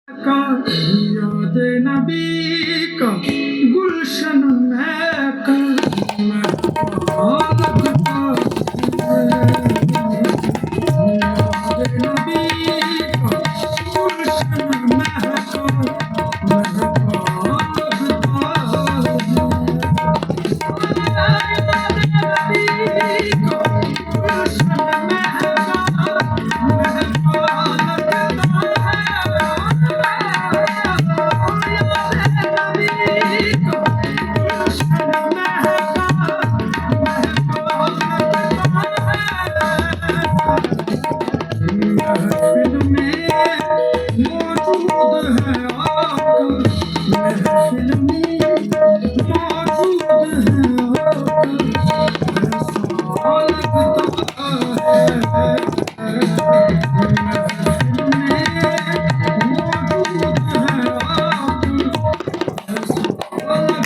का याद नबी का गुलशन महका लगता है। याद नबी का गुलशन महका महफिल में मौजूद है आका, महफिल में मौजूद है आका, ऐसा लगता है। महफिल में मौजूद है आका, ऐसा